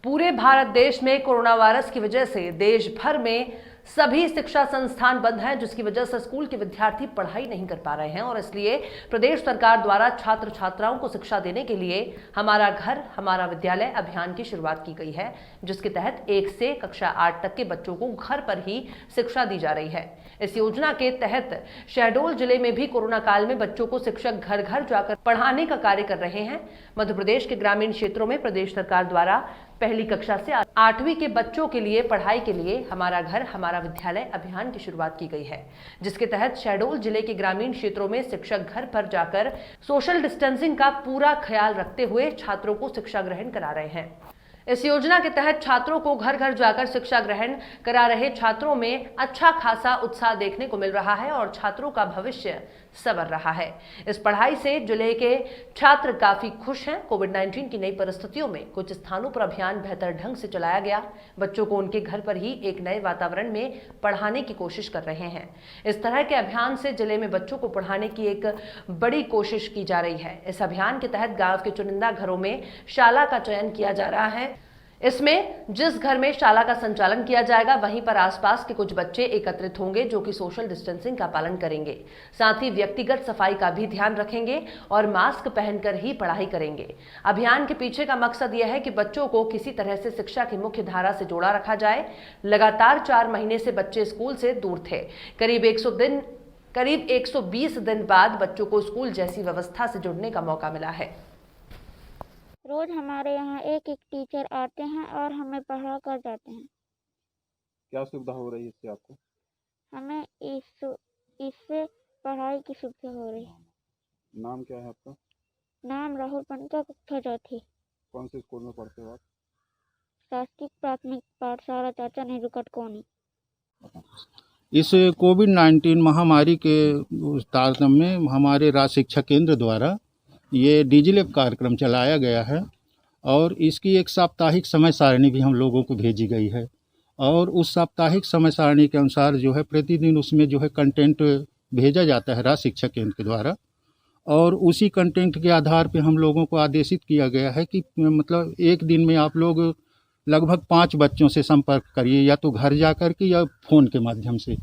पूरे भारत देश में कोरोना वायरस की वजह से देश भर में सभी शिक्षा संस्थान बंद हैं, जिसकी वजह से स्कूल के विद्यार्थी पढ़ाई नहीं कर पा रहे हैं और इसलिए प्रदेश सरकार द्वारा छात्र छात्राओं को शिक्षा देने के लिए हमारा घर हमारा विद्यालय अभियान की शुरुआत की गई है, जिसके तहत 1 से कक्षा 8 तक के बच्चों को घर पर ही शिक्षा दी जा रही है। इस योजना के तहत शहडोल जिले में भी कोरोना काल में बच्चों को शिक्षक घर घर जाकर पढ़ाने का कार्य कर रहे हैं। मध्य प्रदेश के ग्रामीण क्षेत्रों में प्रदेश सरकार द्वारा पहली कक्षा से 8वीं के बच्चों के लिए पढ़ाई के लिए हमारा घर हमारा विद्यालय अभियान की शुरुआत की गई है, जिसके तहत शहडोल जिले के ग्रामीण क्षेत्रों में शिक्षक घर पर जाकर सोशल डिस्टेंसिंग का पूरा ख्याल रखते हुए छात्रों को शिक्षा ग्रहण करा रहे हैं। इस योजना के तहत छात्रों को घर घर जाकर शिक्षा ग्रहण करा रहे छात्रों में अच्छा खासा उत्साह देखने को मिल रहा है और छात्रों का भविष्य संवर रहा है। इस पढ़ाई से जिले के छात्र काफी खुश हैं। कोविड-19 की नई परिस्थितियों में कुछ स्थानों पर अभियान बेहतर ढंग से चलाया गया। बच्चों को उनके घर पर ही एक नए वातावरण में पढ़ाने की कोशिश कर रहे हैं। इस तरह के अभियान से जिले में बच्चों को पढ़ाने की एक बड़ी कोशिश की जा रही है। इस अभियान के तहत गांव के चुनिंदा घरों में शाला का चयन किया जा रहा है। इसमें जिस घर में शाला का संचालन किया जाएगा वहीं पर आसपास के कुछ बच्चे एकत्रित होंगे जो कि सोशल डिस्टेंसिंग का पालन करेंगे, साथ ही व्यक्तिगत सफाई का भी ध्यान रखेंगे और मास्क पहनकर ही पढ़ाई करेंगे। अभियान के पीछे का मकसद यह है कि बच्चों को किसी तरह से शिक्षा की मुख्य धारा से जोड़ा रखा जाए। लगातार 4 महीने से बच्चे स्कूल से दूर थे। करीब 120 दिन बाद बच्चों को स्कूल जैसी व्यवस्था से जुड़ने का मौका मिला है। रोज हमारे यहाँ एक टीचर आते हैं और हमें पढ़ा कर जाते हैं। क्या सुविधा हो रही है इससे आपको? हमें इससे पढ़ाई की सुविधा हो रही है। नाम क्या है आपका? नाम राहुल पंडित, कक्षा चौथी। कौन से स्कूल में पढ़ते हो आप? शासकीय प्राथमिक पाठशाला चाचा नेहरू कटकोनी। इस कोविड-19 महामारी के तारतम्य में हमारे राज्य शिक्षा केंद्र द्वारा ये डिजिलैब कार्यक्रम चलाया गया है और इसकी एक साप्ताहिक समय सारणी भी हम लोगों को भेजी गई है और उस साप्ताहिक समय सारणी के अनुसार जो है प्रतिदिन उसमें जो है कंटेंट भेजा जाता है राज्य शिक्षा केंद्र के द्वारा और उसी कंटेंट के आधार पे हम लोगों को आदेशित किया गया है कि मतलब एक दिन में आप लोग लगभग 5 बच्चों से संपर्क करिए, या तो घर जा कर के या फ़ोन के माध्यम से,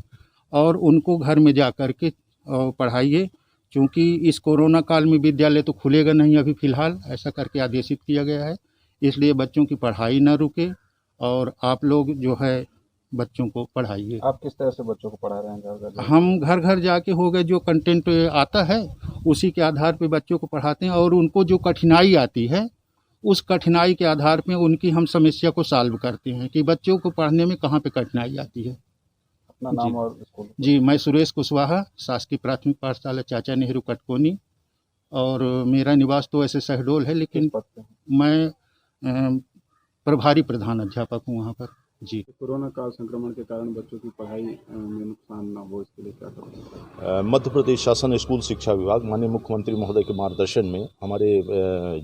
और उनको घर में जा कर के पढ़ाइए। क्योंकि इस कोरोना काल में विद्यालय तो खुलेगा नहीं अभी फ़िलहाल, ऐसा करके आदेशित किया गया है। इसलिए बच्चों की पढ़ाई ना रुके और आप लोग जो है बच्चों को पढ़ाइए। आप किस तरह से बच्चों को पढ़ा रहे हैं? घर हम घर घर जाके हो गए, जो कंटेंट आता है उसी के आधार पे बच्चों को पढ़ाते हैं और उनको जो कठिनाई आती है उस कठिनाई के आधार पे उनकी हम समस्या को सॉल्व करते हैं कि बच्चों को पढ़ने में कहाँ पे कठिनाई आती है। अपना नाम और स्कूल? जी, मैं सुरेश कुशवाहा, शासकीय प्राथमिक पाठशाला चाचा नेहरू कटकोनी, और मेरा निवास तो ऐसे शहडोल है, लेकिन मैं प्रभारी प्रधान अध्यापक हूँ वहाँ पर। जी, कोरोना काल संक्रमण के कारण बच्चों की पढ़ाई में नुकसान ना हो इसके लिए क्या करें? मध्य प्रदेश शासन स्कूल शिक्षा विभाग माननीय मुख्यमंत्री महोदय के मार्गदर्शन में हमारे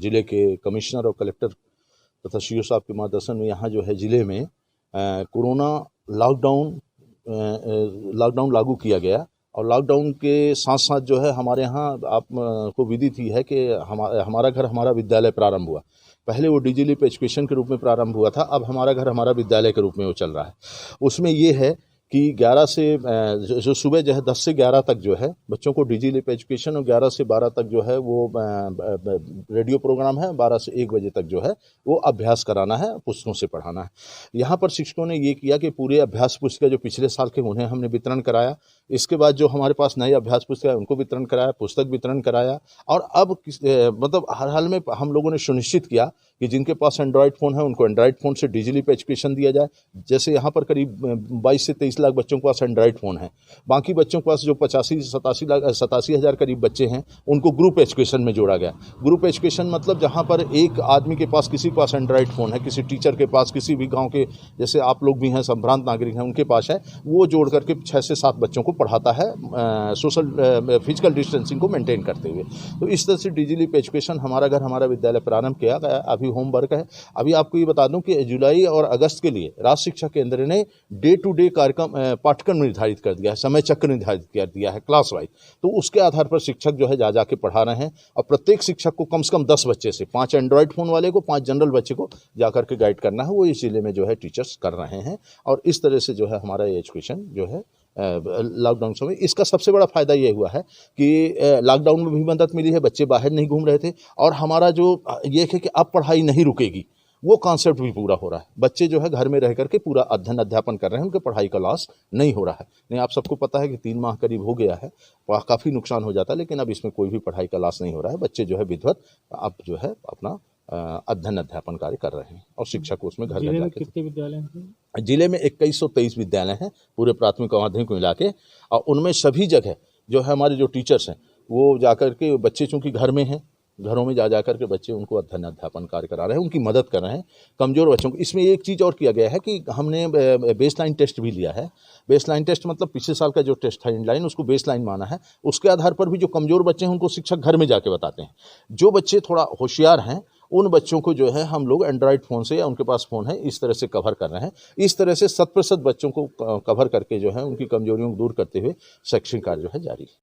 जिले के कमिश्नर और कलेक्टर तथा सीओ साहब के मार्गदर्शन में यहाँ जो है जिले में कोरोना लॉकडाउन लागू किया गया और लॉकडाउन के साथ साथ जो है हमारे यहाँ आपको विदित ही है कि हमारा घर हमारा विद्यालय प्रारंभ हुआ। पहले वो डिजिलैब एजुकेशन के रूप में प्रारंभ हुआ था, अब हमारा घर हमारा विद्यालय के रूप में वो चल रहा है। उसमें ये है कि 11 से जो सुबह जो है 10 से 11 तक जो है बच्चों को डिजिलैब एजुकेशन और 11 से 12 तक जो है वो रेडियो प्रोग्राम है, 12 से 1 बजे तक जो है वो अभ्यास कराना है, पुस्तकों से पढ़ाना है। यहाँ पर शिक्षकों ने ये किया कि पूरे अभ्यास पुस्तिका जो पिछले साल के उन्हें हमने वितरण कराया, इसके बाद जो हमारे पास नए अभ्यास पुस्तिका है उनको वितरण कराया, पुस्तक वितरण कराया और अब मतलब हर हाल में हम लोगों ने सुनिश्चित किया कि जिनके पास एंड्रॉयड फ़ोन है उनको एंड्रॉयड फ़ोन से डिजिलैब एजुकेशन दिया जाए। जैसे यहाँ पर करीब 22 से 23 लाख बच्चों के पास एंड्रॉयड फ़ोन है, बाकी बच्चों के पास जो 87 हज़ार करीब बच्चे हैं उनको ग्रुप एजुकेशन में जोड़ा गया। ग्रुप एजुकेशन मतलब जहाँ पर एक आदमी के पास किसी के पास एंड्रॉयड फ़ोन है, किसी टीचर के पास, किसी भी गाँव के जैसे आप लोग भी हैं संभ्रांत नागरिक हैं उनके पास है, वो जोड़ करके 6 से 7 बच्चों को पढ़ाता है फिजिकल डिस्टेंसिंग को मेंटेन करते हुए। तो इस तरह से डिजिलैब एजुकेशन हमारा घर हमारा विद्यालय प्रारंभ किया गया। अभी काफ़ी होमवर्क है। अभी आपको ये बता दूं कि जुलाई और अगस्त के लिए राज्य शिक्षा केंद्र ने डे टू डे कार्यक्रम पाठ्यक्रम निर्धारित कर दिया है, समय चक्र निर्धारित कर दिया है क्लास वाइज। तो उसके आधार पर शिक्षक जो है जा के पढ़ा रहे हैं और प्रत्येक शिक्षक को कम से कम 10 बच्चे से 5 एंड्रॉयड फ़ोन वाले को 5 जनरल बच्चे को जाकर के गाइड करना है। वो इस जिले में जो है टीचर्स कर रहे हैं और इस तरह से जो है हमारा एजुकेशन जो है लॉकडाउन समय इसका सबसे बड़ा फ़ायदा ये हुआ है कि लॉकडाउन में भी मदद मिली है, बच्चे बाहर नहीं घूम रहे थे और हमारा जो ये है कि अब पढ़ाई नहीं रुकेगी वो कॉन्सेप्ट भी पूरा हो रहा है। बच्चे जो है घर में रह करके पूरा अध्ययन अध्यापन कर रहे हैं, उनके पढ़ाई का लॉस नहीं हो रहा है। नहीं, आप सबको पता है कि 3 माह करीब हो गया है, काफ़ी नुकसान हो जाता है, लेकिन अब इसमें कोई भी पढ़ाई का लॉस नहीं हो रहा है। बच्चे जो है विधिवत अब जो है अपना अध्ययन अध्यापन कार्य कर रहे हैं और शिक्षक उसमें घर घर जाके। कितने विद्यालय हैं? जिले में 2123 विद्यालय हैं पूरे प्राथमिक और माध्यमिक मिला के, और उनमें सभी जगह जो है हमारे जो टीचर्स हैं वो जाकर के बच्चे चूँकि घर में हैं, घरों में जा कर के बच्चे उनको अध्ययन अध्यापन कार्य करा रहे हैं, उनकी मदद कर रहे हैं कमज़ोर बच्चों को। इसमें एक चीज़ और किया गया है कि हमने बेसलाइन टेस्ट भी लिया है। बेसलाइन टेस्ट मतलब पिछले साल का जो टेस्ट था इनलाइन, उसको बेसलाइन माना है। उसके आधार पर भी जो कमज़ोर बच्चे हैं उनको शिक्षक घर में जाके बताते हैं। जो बच्चे थोड़ा होशियार हैं उन बच्चों को जो है हम लोग एंड्रॉयड फ़ोन से या उनके पास फ़ोन है इस तरह से कवर कर रहे हैं। इस तरह से 100% बच्चों को कवर करके जो है उनकी कमजोरियों को दूर करते हुए शैक्षणिक कार्य जो है जारी है।